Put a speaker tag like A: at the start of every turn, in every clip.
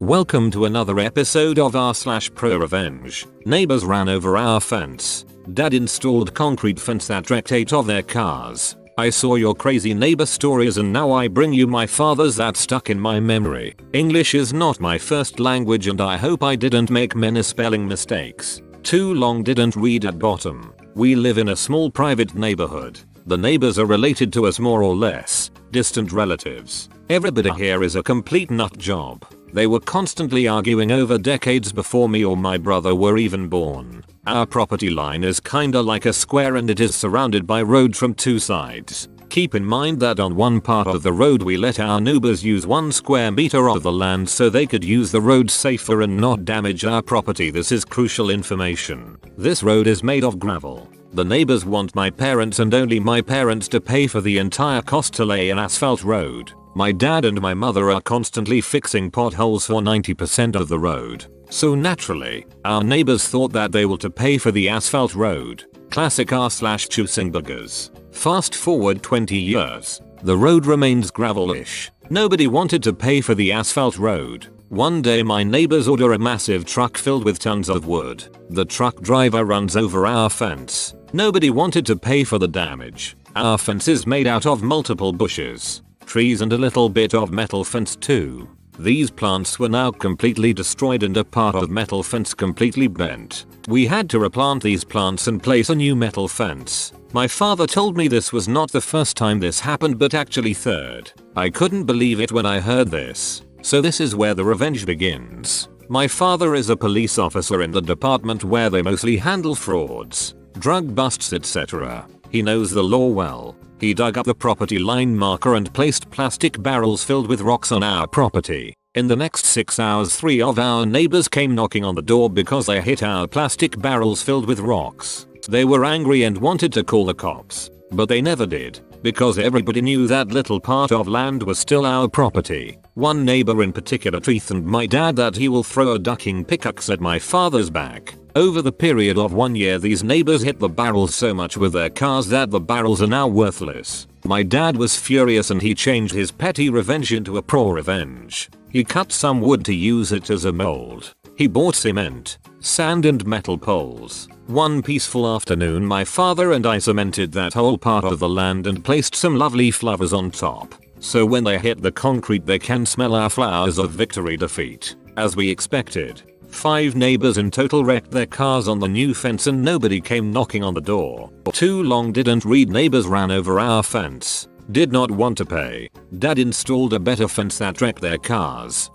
A: Welcome to another episode of r/pro revenge. Neighbors ran over our fence. Dad installed concrete fence that wrecked 8 of their cars. I saw your crazy neighbor stories and now I bring you my father's that stuck in my memory. English is not my first language and I hope I didn't make many spelling mistakes. Too long didn't read at bottom. We live in a small private neighborhood. The neighbors are related to us more or less. Distant relatives. Everybody here is a complete nut job. They were constantly arguing over decades before me or my brother were even born. Our property line is kinda like a square and it is surrounded by road from 2 sides. Keep in mind that on one part of the road we let our neighbors use 1 square meter of the land so they could use the road safer and not damage our property. This is crucial information. This road is made of gravel. The neighbors want my parents and only my parents to pay for the entire cost to lay an asphalt road. My dad and my mother are constantly fixing potholes for 90% of the road. So naturally, our neighbors thought that they were to pay for the asphalt road. Classic r/choosing buggers. Fast forward 20 years. The road remains gravel-ish. Nobody wanted to pay for the asphalt road. One day my neighbors order a massive truck filled with tons of wood. The truck driver runs over our fence. Nobody wanted to pay for the damage. Our fence is made out of multiple bushes, trees and a little bit of metal fence too. These plants were now completely destroyed and a part of metal fence completely bent. We had to replant these plants and place a new metal fence. My father told me this was not the first time this happened but actually third. I couldn't believe it when I heard this. So this is where the revenge begins. My father is a police officer in the department where they mostly handle frauds, drug busts, etc. He knows the law well. He dug up the property line marker and placed plastic barrels filled with rocks on our property. In the next 6 hours 3 of our neighbors came knocking on the door because they hit our plastic barrels filled with rocks. They were angry and wanted to call the cops, but they never did because everybody knew that little part of land was still our property. One neighbor in particular threatened my dad that he will throw a ducking pickaxe at my father's back. Over the period of 1 year these neighbors hit the barrels so much with their cars that the barrels are now worthless. My dad was furious and he changed his petty revenge into a pro revenge. He cut some wood to use it as a mold. He bought cement, sand and metal poles. One peaceful afternoon my father and I cemented that whole part of the land and placed some lovely flowers on top. So when they hit the concrete they can smell our flowers of victory defeat. As we expected. 5 neighbors in total wrecked their cars on the new fence and nobody came knocking on the door. Too long didn't read, neighbors ran over our fence. Did not want to pay. Dad installed a better fence that wrecked their cars.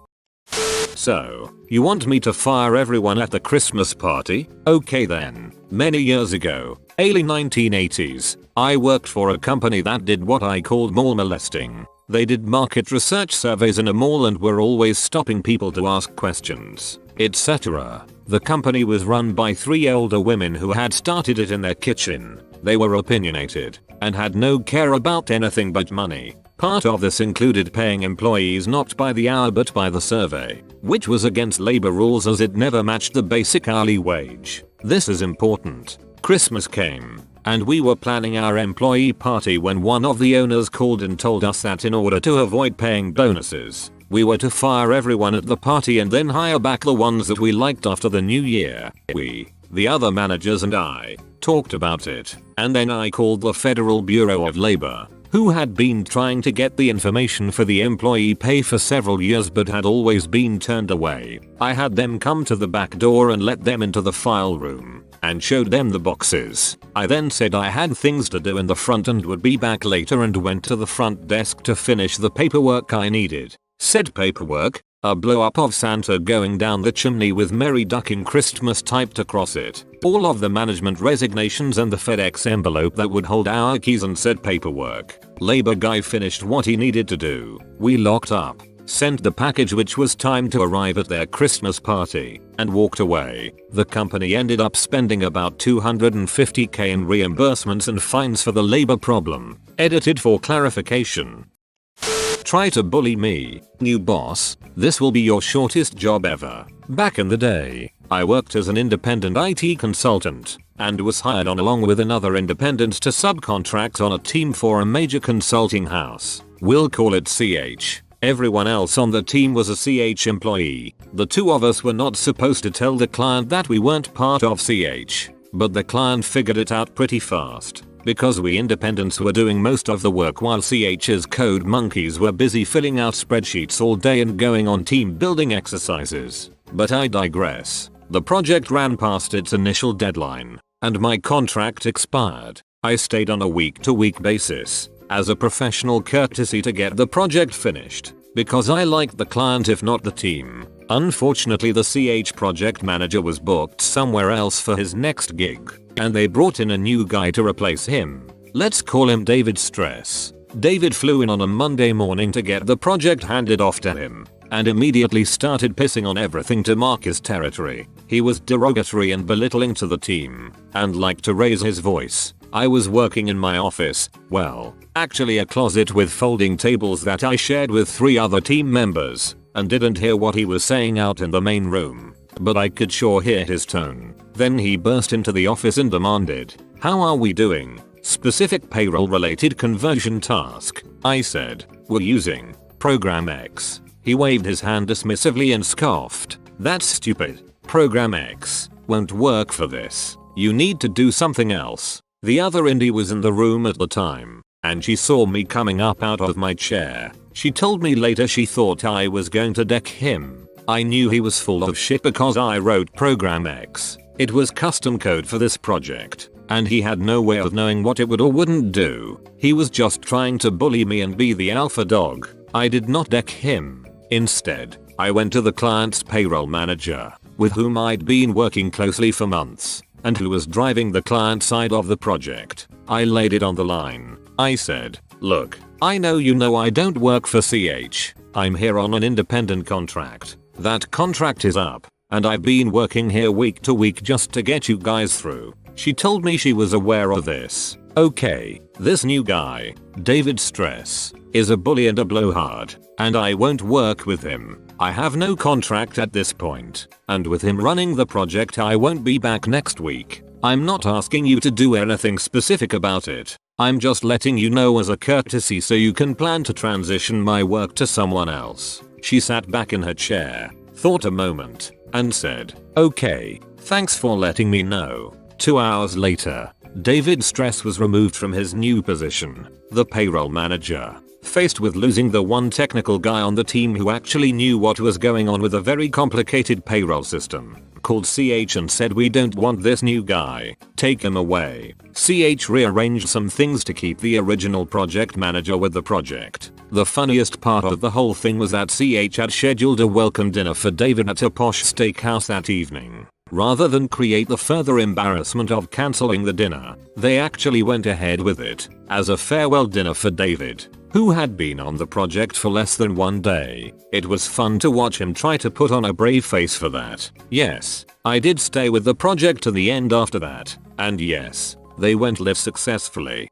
A: So, you want me to fire everyone at the Christmas party? Okay then. Many years ago, early 1980s, I worked for a company that did what I called mall molesting. They did market research surveys in a mall and were always stopping people to ask questions, etc. The company was run by 3 older women who had started it in their kitchen. They were opinionated and had no care about anything but money. Part of this included paying employees not by the hour but by the survey, which was against labor rules as it never matched the basic hourly wage. This is important. Christmas came, and we were planning our employee party when one of the owners called and told us that in order to avoid paying bonuses, we were to fire everyone at the party and then hire back the ones that we liked after the new year. We, the other managers and I, talked about it, and then I called the Federal Bureau of Labor, who had been trying to get the information for the employee pay for several years but had always been turned away. I had them come to the back door and let them into the file room and showed them the boxes. I then said I had things to do in the front and would be back later and went to the front desk to finish the paperwork I needed. Said paperwork, a blow up of Santa going down the chimney with Merry Ducking Christmas typed across it, all of the management resignations and the FedEx envelope that would hold our keys and said paperwork. Labor guy finished what he needed to do. We locked up, sent the package which was timed to arrive at their Christmas party, and walked away. The company ended up spending about $250k in reimbursements and fines for the labor problem. Edited for clarification. Try to bully me, new boss. This will be your shortest job ever. Back in the day, I worked as an independent IT consultant and was hired on along with another independent to subcontract on a team for a major consulting house. We'll call it CH. Everyone else on the team was a CH employee. The two of us were not supposed to tell the client that we weren't part of CH, but the client figured it out pretty fast. Because we independents were doing most of the work while CH's code monkeys were busy filling out spreadsheets all day and going on team building exercises. But I digress. The project ran past its initial deadline, and my contract expired. I stayed on a week-to-week basis, as a professional courtesy to get the project finished, because I liked the client if not the team. Unfortunately, the CH project manager was booked somewhere else for his next gig, and they brought in a new guy to replace him. Let's call him David Stress. David flew in on a Monday morning to get the project handed off to him, and immediately started pissing on everything to mark his territory. He was derogatory and belittling to the team, and liked to raise his voice. I was working in my office, well, actually a closet with folding tables that I shared with 3 other team members, and didn't hear what he was saying out in the main room, but I could sure hear his tone. Then he burst into the office and demanded, "How are we doing? Specific payroll related conversion task." I said, "We're using Program X." He waved his hand dismissively and scoffed, "That's stupid. Program X won't work for this. You need to do something else." The other indie was in the room at the time, and she saw me coming up out of my chair. She told me later she thought I was going to deck him. I knew he was full of shit because I wrote Program X. It was custom code for this project, and he had no way of knowing what it would or wouldn't do. He was just trying to bully me and be the alpha dog. I did not deck him. Instead, I went to the client's payroll manager, with whom I'd been working closely for months, and who was driving the client side of the project. I laid it on the line. I said, "Look, I know you know I don't work for CH. I'm here on an independent contract. That contract is up, and I've been working here week to week just to get you guys through." She told me she was aware of this. Okay, this new guy, David Stress, is a bully and a blowhard, and I won't work with him. I have no contract at this point, and with him running the project I won't be back next week. I'm not asking you to do anything specific about it. I'm just letting you know as a courtesy so you can plan to transition my work to someone else. She sat back in her chair, thought a moment, and said, "Okay, thanks for letting me know." 2 hours later, David Stress was removed from his new position, the payroll manager. Faced with losing the one technical guy on the team who actually knew what was going on with a very complicated payroll system, called CH and said, "We don't want this new guy, take him away." CH rearranged some things to keep the original project manager with the project. The funniest part of the whole thing was that CH had scheduled a welcome dinner for David at a posh steakhouse that evening. Rather than create the further embarrassment of cancelling the dinner, they actually went ahead with it, as a farewell dinner for David, who had been on the project for less than 1 day. It was fun to watch him try to put on a brave face for that. Yes, I did stay with the project to the end after that, and yes, they went live successfully.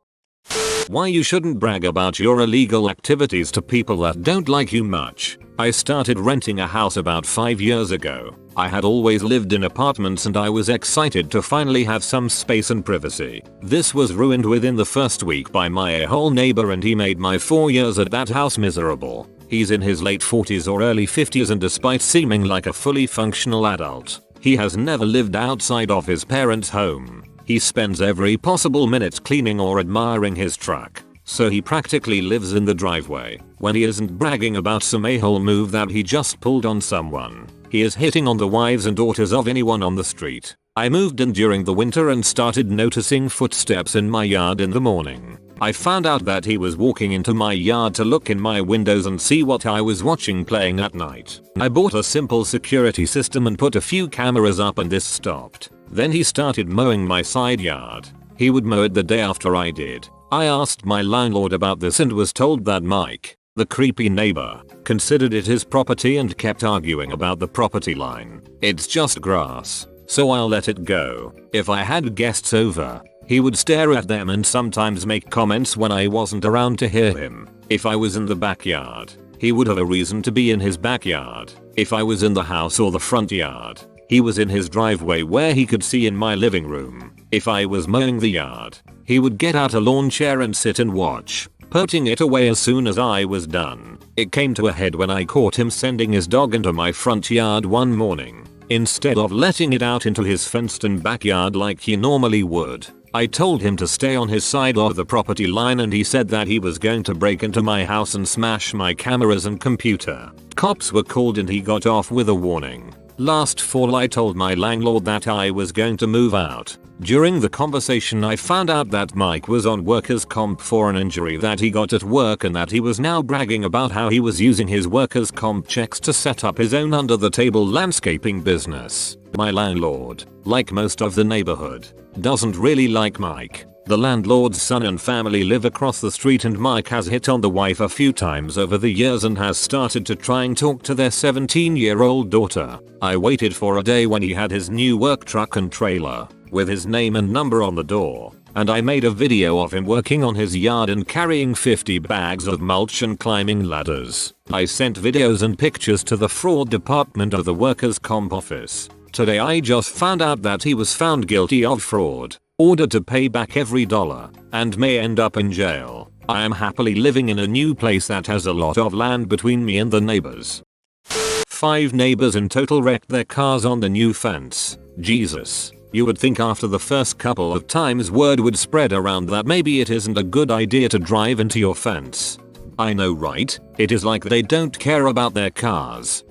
A: Why you shouldn't brag about your illegal activities to people that don't like you much. I started renting a house about 5 years ago. I had always lived in apartments and I was excited to finally have some space and privacy. This was ruined within the first week by my a-hole neighbor, and he made my 4 years at that house miserable. He's in his late 40s or early 50s, and despite seeming like a fully functional adult, he has never lived outside of his parents' home. He spends every possible minute cleaning or admiring his truck, so he practically lives in the driveway. When he isn't bragging about some a-hole move that he just pulled on someone, he is hitting on the wives and daughters of anyone on the street. I moved in during the winter and started noticing footsteps in my yard in the morning. I found out that he was walking into my yard to look in my windows and see what I was watching playing at night. I bought a simple security system and put a few cameras up, and this stopped. Then he started mowing my side yard. He would mow it the day after I did. I asked my landlord about this and was told that Mike, the creepy neighbor, considered it his property and kept arguing about the property line. "It's just grass, so I'll let it go." If I had guests over, he would stare at them and sometimes make comments when I wasn't around to hear him. If I was in the backyard, he would have a reason to be in his backyard. If I was in the house or the front yard, he was in his driveway where he could see in my living room. If I was mowing the yard, he would get out a lawn chair and sit and watch. putting it away as soon as I was done. It came to a head when I caught him sending his dog into my front yard one morning. Instead of letting it out into his fenced-in backyard like he normally would, I told him to stay on his side of the property line, and he said that he was going to break into my house and smash my cameras and computer. Cops were called and he got off with a warning. Last fall I told my landlord that I was going to move out. During the conversation I found out that Mike was on workers' comp for an injury that he got at work, and that he was now bragging about how he was using his workers' comp checks to set up his own under-the-table landscaping business. My landlord, like most of the neighborhood, doesn't really like Mike. The landlord's son and family live across the street, and Mike has hit on the wife a few times over the years and has started to try and talk to their 17-year-old daughter. I waited for a day when he had his new work truck and trailer with his name and number on the door, and I made a video of him working on his yard and carrying 50 bags of mulch and climbing ladders. I sent videos and pictures to the fraud department of the workers' comp office. Today I just found out that he was found guilty of fraud, ordered to pay back every dollar, and may end up in jail. I am happily living in a new place that has a lot of land between me and the neighbors. 5 neighbors in total wrecked their cars on the new fence. Jesus. You would think after the first couple of times word would spread around that maybe it isn't a good idea to drive into your fence. I know, right? It is like they don't care about their cars.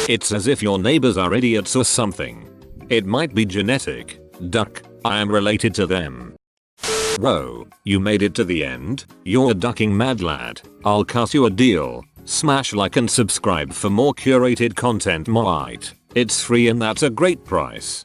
A: It's as if your neighbors are idiots or something. It might be genetic. Duck, I am related to them. Whoa, you made it to the end? You're a ducking mad lad. I'll cut you a deal. Smash like and subscribe for more curated content. It's free and that's a great price.